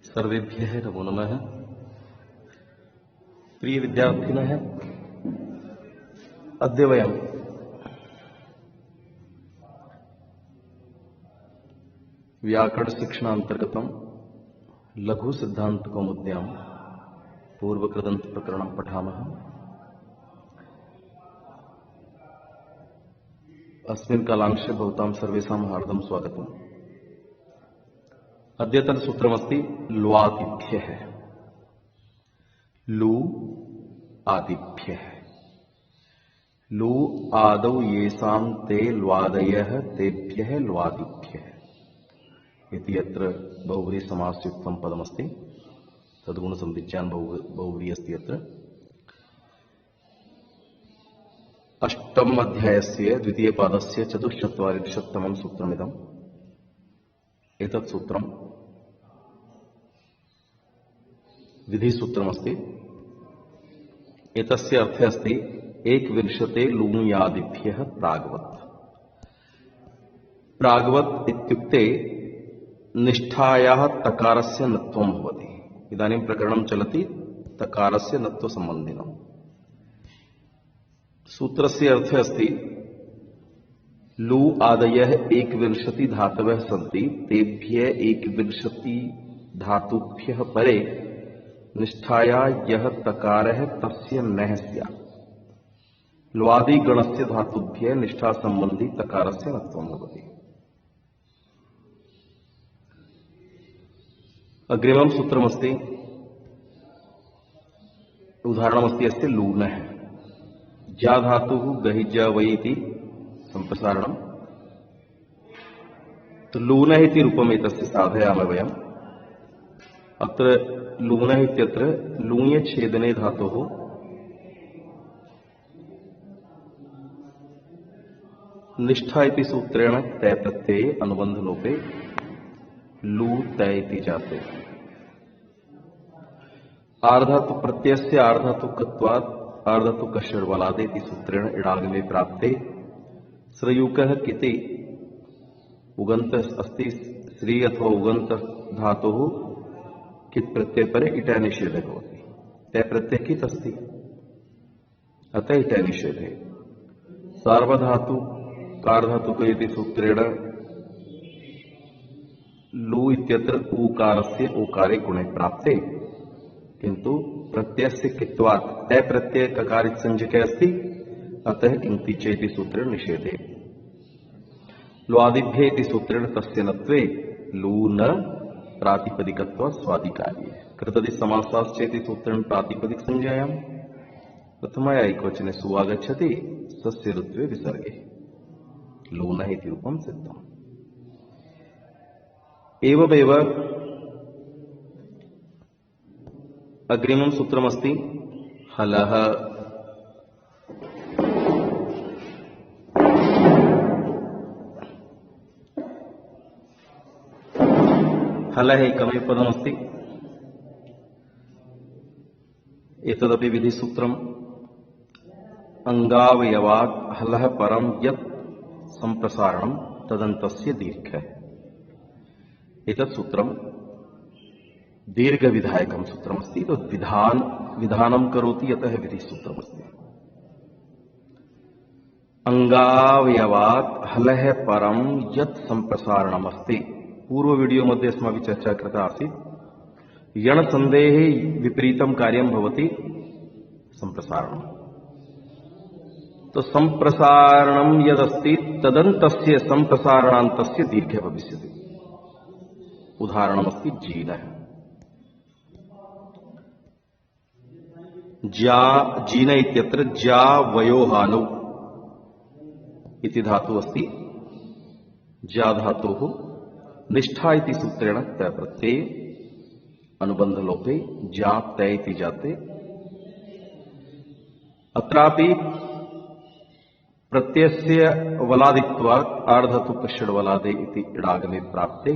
सर्वेभ्यः नमो नमः। प्रिय विद्यार्थिनः, अद्य वयं व्याकरण शिक्षणान्तर्गतं लघु सिद्धान्तकौमुद्यां पूर्वकृदन्त प्रकरणं पठामः। अस्मिन् कालांशे भवतां सर्वेषां हार्दं स्वागतम्। अद्यतन सूत्रमस्ति ल्वादिभ्यः। लू आदिभ्यः। लू आदौ येषां ते ल्वादयः तेभ्यः ल्वादिभ्यः इति यत्र बहुव्रीहि समासयुक्तं पदमस्ति, तद्गुणसंविज्ञान बहुव्रीहि अस्ति। यत्र अष्टम अध्यायस्य द्वितीयपादस्य 44तमं सूत्रमिदम्। एतत् सूत्रं विधिसूत्रमस्ति। एतस्य अर्थः अस्ति एकविंशते लूयादिभ्यः प्राग्वत्। प्राग्वत् इत्युक्ते निष्ठायाः तकारस्य नत्वं भवति। इदानीं प्रकरणं चलति तकारस्य नत्वसम्बन्धिनम्। सूत्रस्य अर्थः अस्ति लू आदयः एकविंशति धातवः सन्ति, तेभ्यः एकविंशति धातुभ्यः परे निष्ठाया यः तकारः तस्य नः स्यात्। ल्वादि गणस्य धातुभ्यः निष्ठा संबंधी तकारस्य नत्वं भवति। अग्रिमं सूत्रमस्ति, उदाहरणमस्ति अस्य लूनः। ज्या धातुः गहिज्या वै इति संप्रसारणम्। तो लूनः इति रूपम् एतस्य साधयामः वयम्। अत्र लूनः इत्यत्र लूञ् छेदने धातोः निष्ठा इति सूत्रेण तय प्रत्यये अनुबन्धलोपे लू तय इति जाते। आर्धातु प्रत्ययस्य आर्धातुकत्वात् आर्धातुकश्चर्वलादे इति सूत्रेण इडागमे प्राप्ते श्रयुकः किति उगंत अस्ति। श्री अथवा उगंत धातुः कित् प्रत्यय परे इटः निषेधः भवति। तय प्रत्यय कित् अस्ति, अतः इटः निषेधे। सार्वधातु कार्धातुक इति सूत्रेण लू इत्यत्र ऊकारस्य ओकारे गुणे प्राप्ते, किन्तु प्रत्ययस्य कित्वात् तय प्रत्यय ककारित संज्ञके अस्ति, अतः किंति चेति सूत्रेण निषेधे। ल्वादिभ्यः इति सूत्रेण तस्य नत्वे लून प्रातिपदिकत्वात् स्वादिकार्ये। कृतदि समासाश्चेति सूत्रेण प्रातिपदिक संज्ञायां प्रथमया एकवचने सु आगच्छति, सस्य ऋत्वे विसर्गे लूनः इति रूपं सिद्धम्। एवमेव अग्रिमं सूत्रमस्ति हलः। हलः एकमेव पदमस्ति। एतदपि विधिसूत्रम्। अंगावयवात् हलः परं यत् संप्रसारणं तदन्तस्य दीर्घः। एतत् सूत्रं दीर्घविधायकं सूत्रमस्ति। तो विधानं करोति, अतः विधिसूत्रमस्ति। अंगावयवात् हलः परं यत् संप्रसारणमस्ति। पूर्व वीडियो मध्ये अस्माभिः चर्चा कृता आसीत्। यण संदेहे विपरीतं कार्यं भवति संप्रसारणम्। तो संप्रसारणं यदस्ति तदन्तस्य संप्रसारणान्तस्य दीर्घः भविष्यति। उदाहरणमस्ति जीनः। जीन इत्यत्र ज्या वयोहानौ इति धातुः अस्ति। ज्या धातुः निष्ठा इति सूत्रेण तय प्रत्यये अनुबन्धलोपे ज्या तय इति जाते। अत्रापि प्रत्ययस्य वलादित्वात् आर्धातुकश्चर्वलादे इति इडागमे प्राप्ते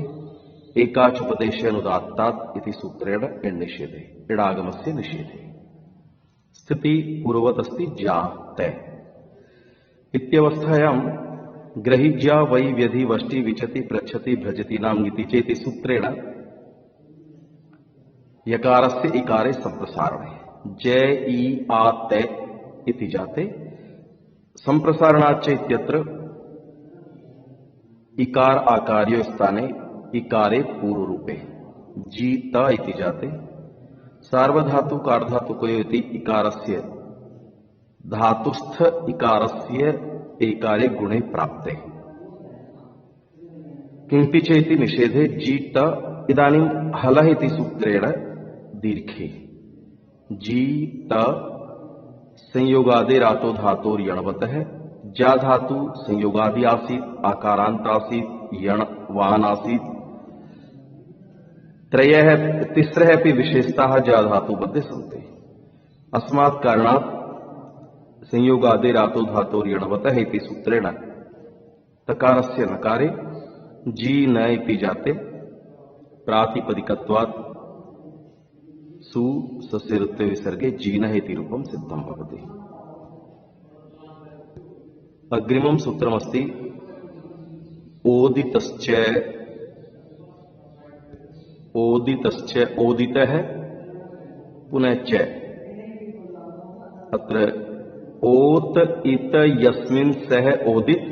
एकाचोपदेशेऽनुदात्तात् इति सूत्रेण निषेधे, इडागमस्य निषेधे। स्थिति पूर्ववत् अस्ति ज्या तय इत्यवस्थायां ग्रहिज्या वै व्यधि वष्टि विचति पृच्छति भ्रजति नाम इति चेति सूत्रेण यकारस्य इकारे संप्रसारणे जय ई आ ते इति जाते संप्रसारणाच्च इत्यत्र इकार आकार्यो स्थाने इकारे पूर्व रूपे जी त इति जाते सार्वधातु कार्धातुकयो इति इकारस्य धातुस्थ इकारस्य एकारे गुणे प्राप्ते किंति चेति निषेधे जी त इदानीं हलः इति सूत्रेण दीर्घे जी त संयोगादेरातो धातोर्यणवतः जा धातु संयोगादि आसीत् आकारांत आसीत् यण वान आसीत् त्रयः तिस्रः अपि विशेषताः जा धातु मध्ये सन्ति अस्मात् कारणात् संयोगादेरातो धातोर्यणवतः इति सूत्रेण तकारस्य नकारे जी न इति जाते प्रातिपदिकत्वात् सु सस्यऋत्वे विसर्गे जीनः इति रूपं सिद्धं भवति। अग्रिमं सूत्रमस्ति ओदितश्च ओदितश्च ओदितः पुनः च अत्र ओत इत यस्मिन् सह ओदित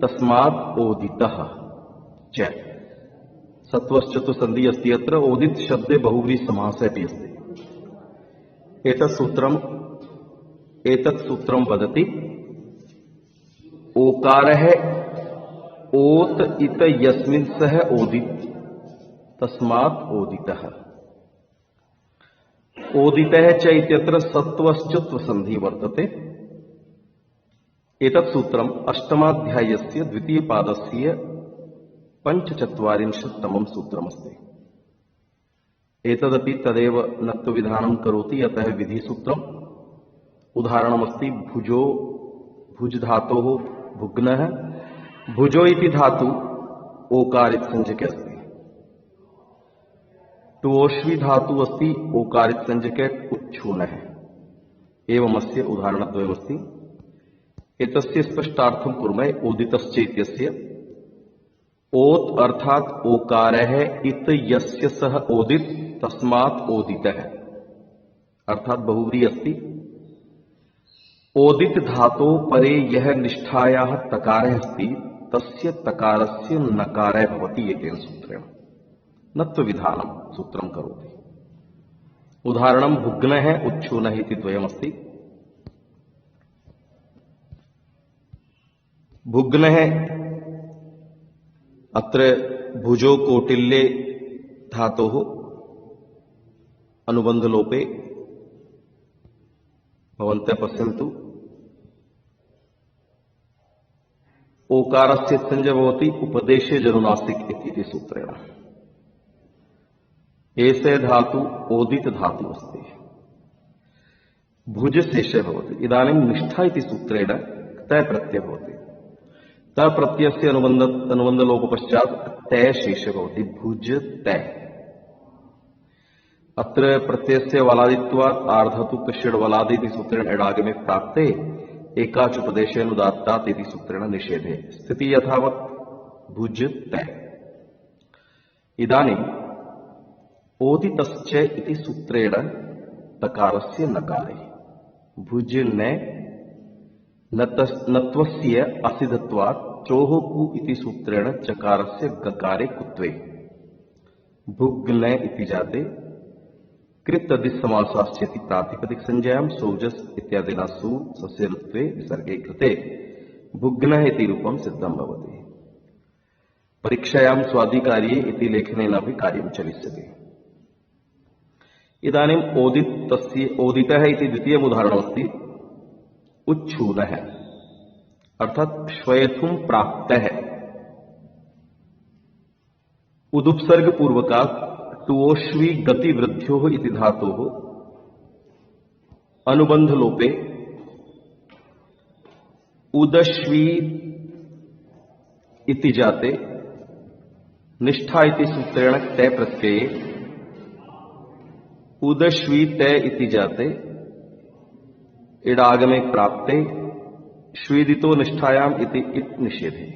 तस्मात् ओदितः च सत्वश्चतु संधि अस्ति अत्र ओदित शब्दे बहुव्रीहि समासः अपि अस्ति। एतत् सूत्रं वदति ओकारः ओत इत यस्मिन् सह ओदित तस्मात् ओदितः ओदितः च इत्यत्र सत्वश्चत्व संधि वर्तते। एतत् सूत्रम् अष्टमाध्यायस्य द्वितीयपादस्य 45तमं सूत्रमस्ति। एतदपि तदेव नत्वविधानं करोति अतः विधिसूत्रम्। उदाहरणमस्ति भुजो भुज धातोः भुग्नः भुजो इति धातु ओकारित संज्ञके अस्ति। टुओष्वी धातु अस्ति ओकारित संज्ञके उच्छूनः एवमस्य उदाहरणद्वयमस्ति। एतस्य स्पष्टार्थं कुर्मः ओदितश्च इत्यस्य ओत अर्थात ओकारः इत यस्य सह ओदित तस्मात् ओदितः अर्थात बहुव्रीहि अस्ति। ओदित धातो परे यह निष्ठायाः तकारः अस्ति तस्य तकारस्य नकारः भवति एतेन सूत्रेण नत्वविधानं सूत्रं करोति। उदाहरणं भुग्नः उच्छूनः इति द्वयमस्ति। भुग्नः अत्र भुजो कौटिल्ये धातोः अनुबंधलोपे भवन्तः पश्यन्तु ओकारस्य संज्ञा भवति उपदेशे जनुनासिक इति सूत्रेण। एषः धातु ओदित धातु अस्ति भुज शेषः भवति। इदानीं निष्ठा इति सूत्रेण तय प्रत्ययः भवति। तय प्रत्ययस्य अनुबंधलोप पश्चात् तय शेषः भवति भुज तय। अत्र प्रत्ययस्य वलादित्वात् आर्धतुक षड् वलादि इति सूत्रेण एडागमे प्राप्ते एकाच उपदेशेन उदात्तात् इति सूत्रेण निषेधे स्थिति यथावत् भुज तय। इदानीं ओदितश्च इति सूत्रेण तकारस्य नकारे भुज नत्वस्य असिधत्वात् चोः कु इति सूत्रेण चकारस्य गकारे कुत्वे भुग्न इति जाते कृत समासाश्चेति प्रातिपदिक संज्ञायां सौजस इत्यादिना सु सस्यऋत्वे विसर्गे कृते भुग्नः इति रूपं सिद्धं भवति। परीक्षायां स्वादिकार्ये इति लेखनेनापि कार्यं चलिष्यति। इदानीम् ओदितः इति द्वितीयम् उदाहरणमस्ति उच्छूनः अर्थात श्वयथुं प्राप्तः। उदुपसर्ग पूर्वकात् टुओष्वी गति वृद्ध्योः इति धातोः अनुबंध लोपे उदश्वी इति जाते निष्ठा इति सूत्रेण तय प्रत्यये उदश्वी तय इति जाते इडागमे प्राप्ते श्वेदितो निष्ठायाम इति इत निषेधे।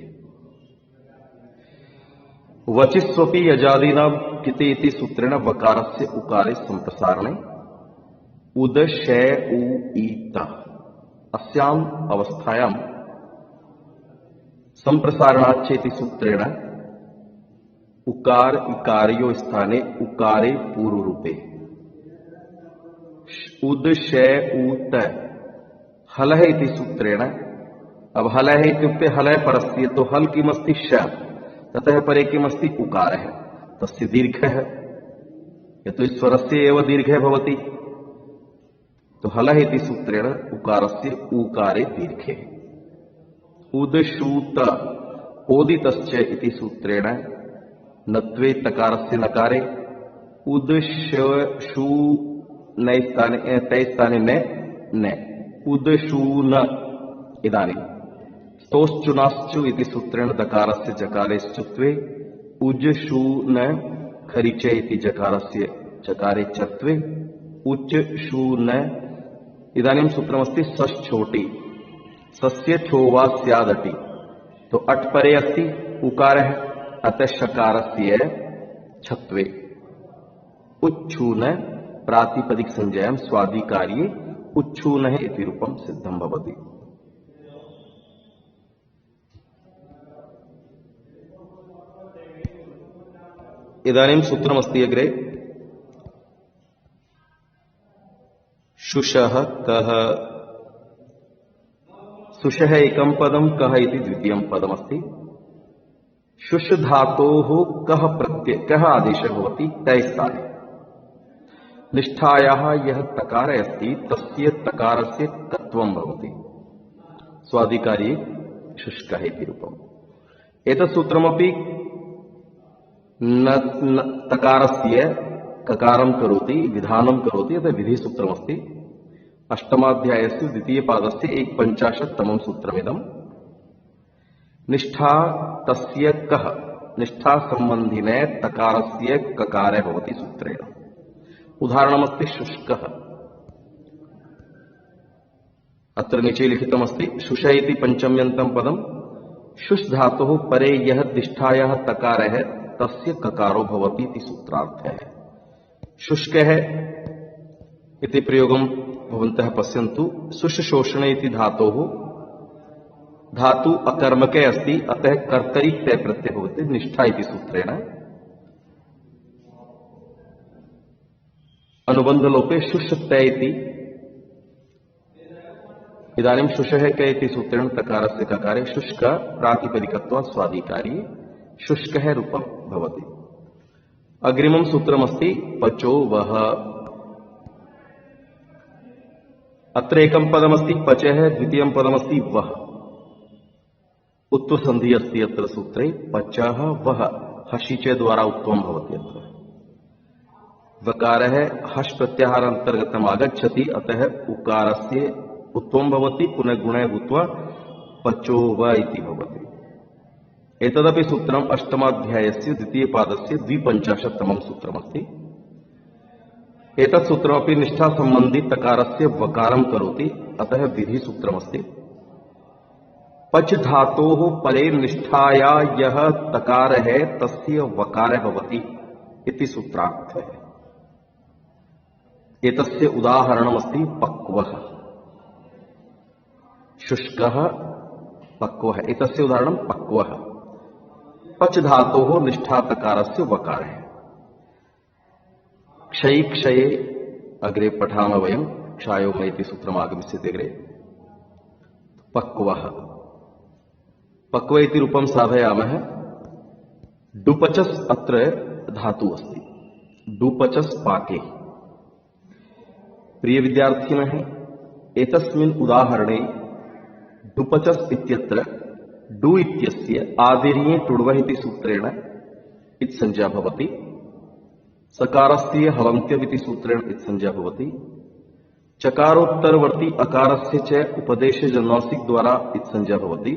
वचिस्वपि यजादीनां किति इति सूत्रेण वकारस्य उकारे संप्रसारणे उदशय उ ईत अस्याम् अवस्थायां संप्रसारणाच्चेति सूत्रेण उकार इकार्यो स्थाने उकारे पूर्वरूपे उदशय ऊत हलः इति सूत्रेण। अब हलः इत्युक्ते हलः परस्य, तो हल किमस्ति श, ततः परे किमस्ति उकार है, तस्य दीर्घ है, यतो स्वरस्य एव दीर्घः भवति, तो हलः इति सूत्रेण उकारस्य ऊकारे दीर्घे। उदशूत ओदितश्च इति सूत्रेण नत्वे तकारस्य नकारे उदशू नैस्थाने तैस्थाने न उदशून इदानीं स्तोश्चुनाश्चु इति सूत्रेण दकारस्य जकारेश्चत्वे उजशून खरिचे इति जकारस्य चकारे चत्वे उच्चशून। इदानीं सूत्रमस्ति सश्छोटी सस्य ठोवा स्यादटि, तो अट परे अस्ति उकार है, अतः शकारस्य छत्वे उच्छून प्रातिपदिक संज्ञायां स्वादिकार्ये उच्छूनः इति रूपं सिद्धं भवति। इदानीं सूत्रमस्ति अग्रे शुशः कः। शुशः एकं पदं, कः इति द्वितीयं पदमस्ति। शुश धातोः कः प्रत्यय कः आदेशः भवति तैस्थाने निष्ठायाः यः तकारः अस्ति तस्य तकारस्य कत्वं भवति, स्वादिकार्ये शुष्कः इति रूपम्। एतत् सूत्रमपि न तकारस्य ककारं करोति विधानं करोति, अतः विधिसूत्रमस्ति। अष्टमाध्यायस्य द्वितीयपादस्य 150तमं सूत्रमिदं। निष्ठा तस्य कः, निष्ठा संबन्धिने तकारस्य ककारः भवति सूत्रेण। उदाहरणमस्ति शुष्कः, अत्र नीचे लिखितमस्ति शुष इति पंचम्यन्तं पदं। शुष् धातोः परे यः निष्ठायाः तकारः तस्य ककारो भवति इति सूत्रार्थः। शुष्कः इति प्रयोगं भवन्तः पश्यन्तु। शुष्शोषणे इति धातोः धातु अकर्मके अस्ति, अतः कर्तरि तय प्रत्यय भवति निष्ठा इति सूत्रेण। अनुबन्धलोपे शुष्तय इति। इदानीं शुषः क इति सूत्रेण तकारस्य ककारे शुष्क प्रातिपदिकत्वात् स्वादिकार्ये शुष्कः रूपं भवति। अग्रिमं सूत्रमस्ति पचो वः। अत्र एकं पदमस्ति पचः, द्वितीयं पदमस्ति वः। उत्वसन्धि अस्ति अत्र सूत्रे पचः वः, हसि च द्वारा उत्वं भवति। अत्र वकारः हस् प्रत्याहारान्तर्गतम् आगच्छति, अतः उकारस्य उत्वं भवति, पुनः गुणः भूत्वा पचो व इति भवति। एतदपि सूत्रम् अष्टमाध्यायस्य द्वितीयपादस्य 250तमं सूत्रमस्ति। एतत् सूत्रमपि निष्ठा संबंधी तकारस्य वकारं करोति, अतः विधिसूत्रमस्ति। पच धातोः परे निष्ठाया यः तकारः तस्य वकारः भवति इति सूत्रार्थः। एतस्य उदाहरणमस्ति पक्वः। शुष्कः पक्वः, एतस्य उदाहरणं पक्वः। पच धातोः निष्ठा तकारस्य वकारः। क्षयि क्षये अग्रे पठामः वयं, क्षायोः इति सूत्रम् आगमिष्यति अग्रे। पक्वः, पक्व इति रूपं साधयामः। डुपचस् अत्र धातु अस्ति, डुपचस् पाके। प्रिय विद्यार्थिनः, एतस्मिन् उदाहरणे डुपचस् इत्यत्र डु इत्यस्य आदिर्ये टुड्वः इति सूत्रेण इत्संज्ञा भवति। सकारस्य हलन्त्यम् इति सूत्रेण इत्संज्ञा भवति। चकारोत्तरवर्ती अकारस्य च उपदेशजन्वासिक द्वारा इत्संज्ञा भवति।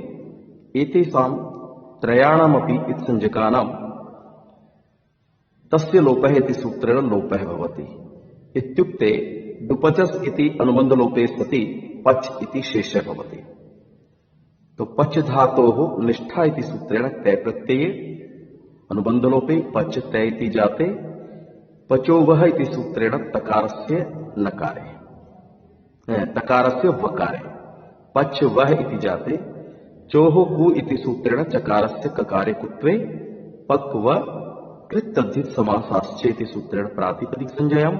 एतेषां त्रयाणामपि इत्संज्ञकानां तस्य लोपः इति सूत्रेण लोपः भवति। इत्युक्ते डुपचस् इति अनुबन्धलोपे सति पच् इति शेषः भवति। तो पच् धातोः निष्ठा इति सूत्रेण तय प्रत्यये अनुबंधलोपे पच तय इति जाते पचो वह इति सूत्रेण तकारस्य नकारे तकारस्य वकारे पच वह इति जाते चोह कु इति सूत्रेण चकारस्य ककारे कुत्वे पक व कृतद्धित समासाश्चेति सूत्रेण प्रातिपदिक संज्ञायां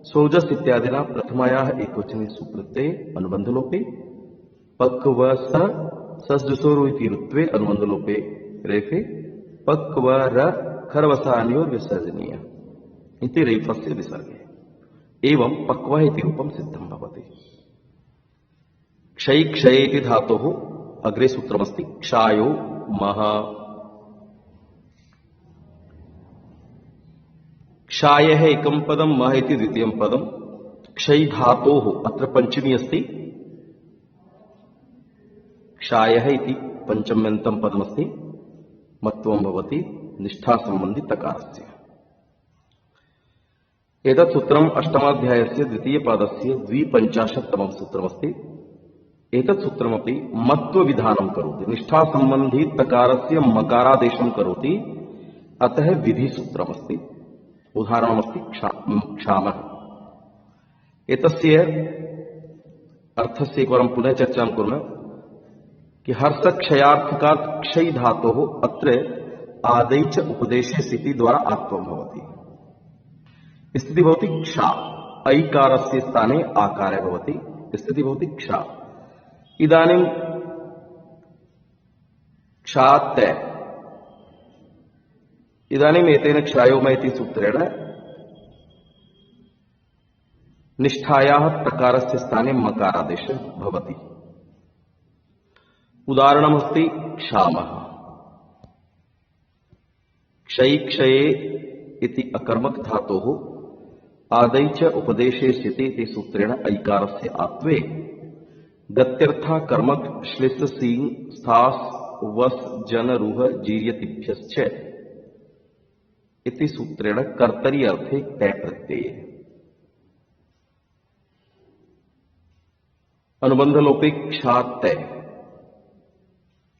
सोजस इत्यादिना प्रथमायाः एकवचने सुप्रत्यये अनुबंधलोपे पक व सस्जुसोरु इति ऋत्वे अनुबंधलोपे रेफे पक व र खरवसान्योर विसर्जनीय इति रेफस्य विसर्गे एवं पक्वः इति रूपं सिद्धं भवति। क्षय क्षये इति धातोः अग्रे सूत्रमस्ति क्षायो मह क्षायः एकं पदं मह इति द्वितीयं पदं क्षय धातोः अत्र पंचमी अस्ति क्षायः इति पंचम्यन्तं पदमस्ति मत्वं भवति निष्ठा संबंधी तकारस्य। एतत् सूत्रम् अष्टमाध्यायस्य द्वितीयपादस्य 250तमं सूत्रमस्ति। एतत् सूत्रमपि मत्वविधानं करोति निष्ठा संबंधी तकारस्य मकारादेशं करोति अतः विधि सूत्रमस्ति। उदाहरणमस्ति क्षामः। एतस्य अर्थस्य एकवारं पुनः चर्चां कुर्मः कि हर्षक्षयार्थकात् क्षय धातोः अत्र आदौ च उपदेशे स्थिति द्वारा आत्वं भवति। स्थिति भवतिक्षा ऐकारस्य स्थाने आकारे भवति स्थिति भवतिक्षा। इदानीं क्षात् इदानीम् एतेन क्षायोम इति सूत्रेण निष्ठायाः प्रकारस्य स्थाने मकारादेशः भवति। उदाहरणमस्ति क्षामः। क्षय क्षये इति अकर्मक धातोः आदौ च उपदेशे स्थिते इति सूत्रेण ऐकारस्य आत्वे गत्यर्था कर्मक श्लिष्ट सींग स्थास वस जन रुह जीर्यतिभ्यश्च इति सूत्रेण कर्तरी अर्थे तय प्रत्यये। अनुबंधलोपे क्षात्तय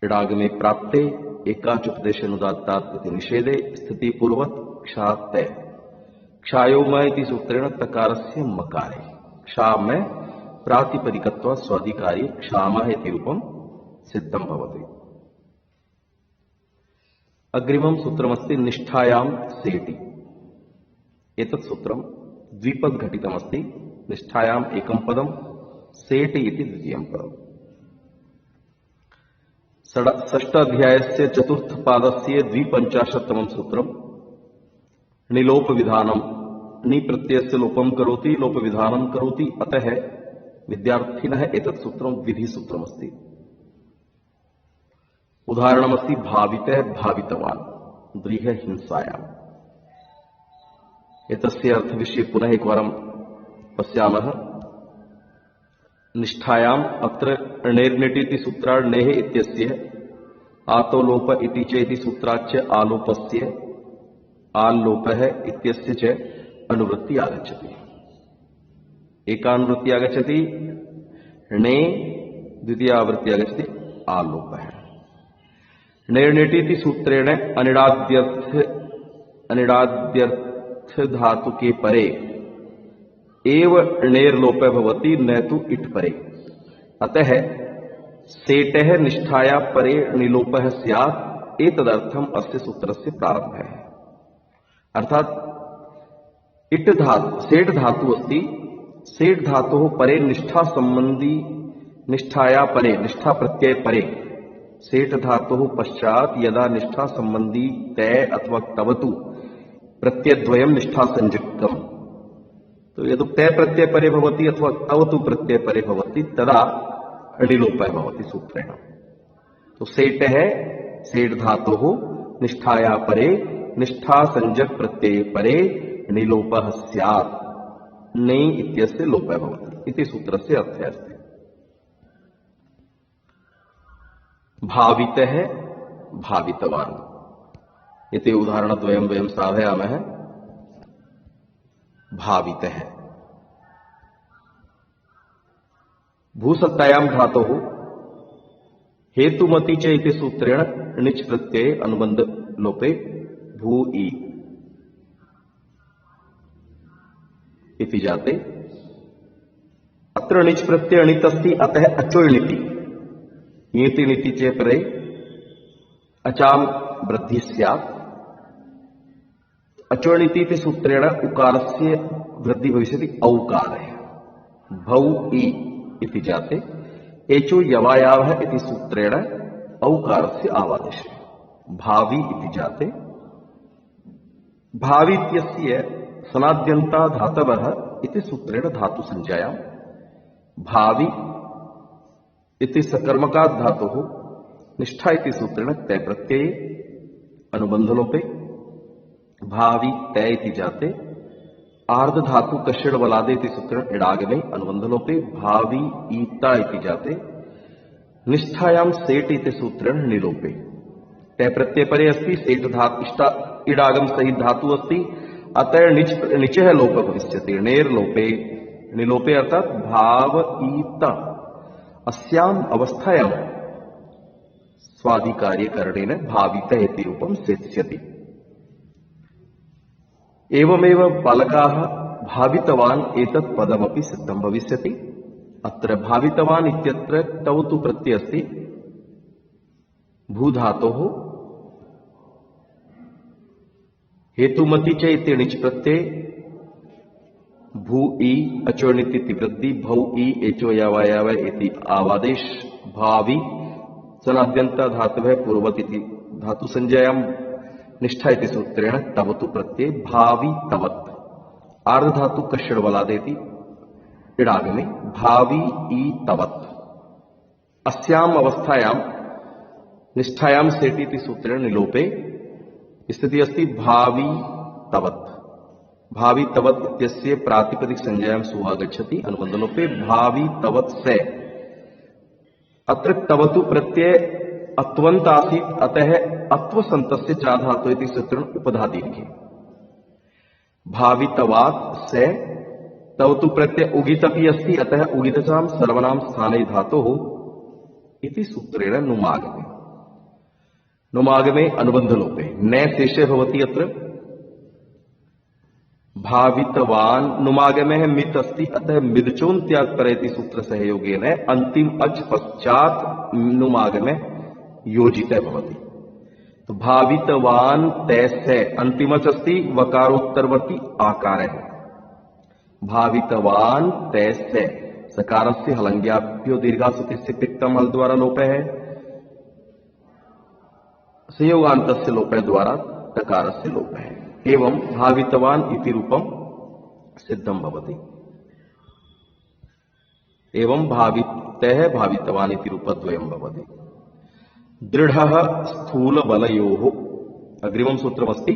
इडागमे प्राप्ते एकाचुपदेशनुदात्तात् इति निषेधे स्थिति पूर्वक क्षात्तय क्षायोम इति सूत्रेण तकारस्य मकारे क्षाम प्रातिपदिकत्व स्वाधिकारी क्षामः इति रूपं सिद्धं भवति। अग्रिमं सूत्रमस्ति निष्ठायां सेटि। एतत् सूत्रं द्विपद घटितमस्ति। निष्ठायाम् एकं पदं सेटि इति द्वितीयं पदम्। षष्ठ अध्यायस्य चतुर्थ पादस्य 250तमं सूत्रं निलोप विधानं नि प्रत्ययस्य लोपं करोति लोप विधानं करोति अतः विद्यार्थिनः एतत् सूत्रं विधि सूत्रमस्ति। उदाहरणमस्ति भावितः भावितवान् द्रीह हिंसायाम्। एतस्य अर्थविषये पुनः एकवारं पश्यामः। निष्ठायाम् अत्र णेर्निट् इति सूत्रात् णेः इत्यस्य आतो लोप इति च इति सूत्राच्च आलोपस्य आल्लोपः इत्यस्य च अनुवृत्ति आगच्छति। एकानुवृत्ति आगच्छति णे द्वितीयावृत्ति आगच्छति आलोपः। णेर्निट् इति सूत्रेण अनिडाद्यर्थ धातु के परे एव णेर्लोपः भवति न तु इट् परे। अतः सेटः निष्ठाया परे निलोपः स्यात् एतदर्थम् अस्य सूत्रस्य प्रारम्भः। अर्थात इट् धातु सेट् धातु अस्ति। सेट् धातोः परे निष्ठा संबंधी निष्ठाया परे निष्ठा प्रत्यय परे सेट् धातोः पश्चात यदा निष्ठा संबंधी तय अथवा तवतु प्रत्ययद्वयं निष्ठा संयुक्तम् तो यदि तय प्रत्यय परे भवति अथवा तवतु प्रत्यय परे भवति तदा णिलोपः भवति सूत्रेण। तो सेट है सेट् धातोः निष्ठाया परे निष्ठा संज्ञक प्रत्यय परे णिलोपः स्यात् णि इत्यस्य लोपः भवति इति सूत्रस्य अर्थः अस्ति। भावितः भावितवान् इति उदाहरणद्वयं वयं साधयामः। भावितः भूसत्तायां धातोः हेतुमति च इति सूत्रेण णिच् प्रत्यये अनुबंध लोपे भूइ इति जाते। अत्र णिच् प्रत्यय णित् अस्ति, अतः अचोर्णिति। ङेति णिति चेत् परे अचाम वृद्धि स्यात्। अचोर्णिति इति सूत्रेण उकारस्य वृद्धि भविष्यति औकारे। भौ इ इति जाते। एचो यवायावः इति सूत्रेण औकारस्य आवादेश। भावी इति जाते। भावी इत्यस्य सनाद्यन्ता धातवः इति सूत्रेण धातु संज्ञायां भावी इति सकर्मकात् धातुः निष्ठा इति सूत्रेण तय प्रत्यये अनुबंधलोपे भावी तय इति जाते। आर्ध धातु कषिण बलादे इति सूत्रेण इडागमे अनुबंधलोपे भावी ईता इति जाते। निष्ठायां सेट इति सूत्रेण निलोपे। तय प्रत्यय परे अस्ति, सेट धातु इडागम सहित धातु अस्ति, अतः निचः लोप भविष्यति। नेर लोपे निलोपे अर्थात भाव ईता अस्याम अवस्थायां स्वादिकार्यकरणेन भावित इति रूपं सेत्स्यति। एवमेव बालकाः भावितवान् एतत् पदमपि सिद्धं भविष्यति। अत्र भावितवान् इत्यत्र तौ तु प्रत्यय अस्ति भूधातोः हेतुमति च इति णिच् प्रत्यय भू ई अचोर्णिति इति वृद्धि भौ ई एचो यावायाव इति आवादेश। भावी सनाद्यन्त धातुः पूर्वत इति धातु संज्ञायां निष्ठा इति सूत्रेण तवतु प्रत्यय भावी तवत्। आर्ध धातु कषिण बलादेति इडागमे भावी ई तवत्। अस्याम अवस्थायां निष्ठायां सेट इति सूत्रेण निलोपे स्थिति अस्ति भावी तवत्। भावी तवत् इत्यस्य प्रातिपदिक संज्ञायां सुआगच्छति अनुबंधलोपे भावी तवत् से। अत्र तवतु प्रत्यय अत्वन्त आसीत्, अतः अत्वसन्तस्य चा धातु इति सूत्रेण उपधादीर्घे। भावितवात् से तवतु प्रत्यय उगित अपि अस्ति, अतः उगितचां सर्वनाम स्थाने धातोः इति सूत्रेण नुमागमे। नुमागमे अनुबंधलोपे न शेषे भवति। अत्र भावितवान नुमागमे मित अस्ति, अतः मिदचोन्त्यात् पर इति सूत्र सहयोगेन अंतिम अच पश्चात नुमागमे योजित भवति। तो भावितवान तैसे अंतिम अच अस्ति वकारोत्तरवर्ती आकार है। भावितवान तैसे सकारस्य हलंग्याभ्यो दीर्घासुतिस्य पित्तम हल द्वारा लोप है। संयोगान्तस्य लोप द्वारा तकारस्य लोप है। एवं भावितवान इति रूपम सिद्धं भवति। एवं भावितः भावितवान इति रूपद्वयं भवति। दृढ़ः स्थूल बलयोः अग्रिमं सूत्रमस्ति।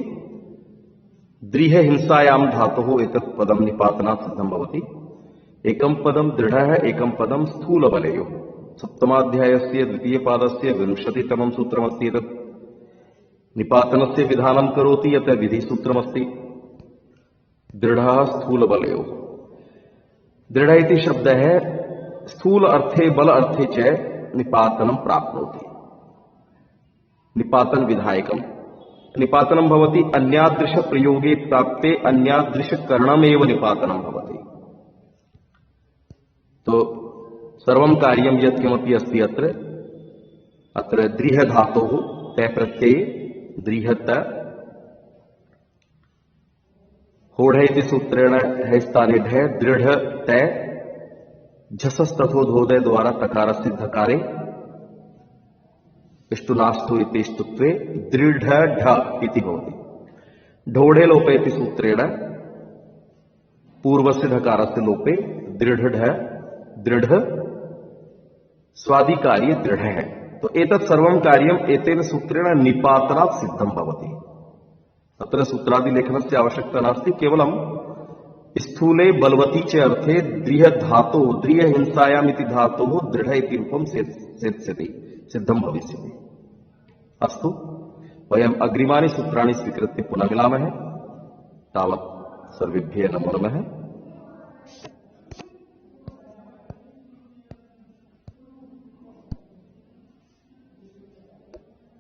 द्रिह हिंसायां धातुः एतत् पदं निपातनात् सिद्धं भवति। एकं पदं दृढ़ः, एकं पदं स्थूल बलयोः। सप्तमाध्यायस्य द्वितीय पादस्य 20तमं सूत्रमस्ति। एतत् निपातनस्य विधानं करोति, अतः विधिसूत्रमस्ति। दृढ़ः स्थूल बलयोः। दृढ़ इति शब्दः स्थूल अर्थे बल अर्थे च निपातनं प्राप्नोति। निपातन विधायकम्। निपातनं भवति अन्यादृश प्रयोगे प्राप्ते अन्यादृश करणमेव निपातनं भवति। तो सर्वं कार्यं यत् किमपि अस्ति अत्र द्रिह धातोः तय प्रत्यये द्रिहत होढ़ इति सूत्रेण है स्थाने ढ दृढ़ तय झसस्तथोधोदय द्वारा तकारस्य धकारे इष्टुनाष्टु इति इष्टुत्वे दृढ़ ढ इति भवति। ढोढ़े लोपे इति सूत्रेण पूर्वस्य धकारस्य लोपे दृढ़ ढ दृढ़ स्वादिकार्य दृढ़ है। तो एतत् सर्वं कार्यम् एतेन सूत्रेण निपातनात् सिद्धं भवति। अत्र सूत्रादि लेखनस्य आवश्यकता नास्ति। केवलं स्थूले बलवती च अर्थे द्रिह धातो द्रिह हिंसायाम् इति धातोः दृढ़ इति रूपं सेत्स्यति, सिद्धं भविष्यति। अस्तु, वयम् अग्रिमानि सूत्राणि स्वीकृत्य पुनः मिलामः। तावत् सर्वेभ्यः नमो नमः।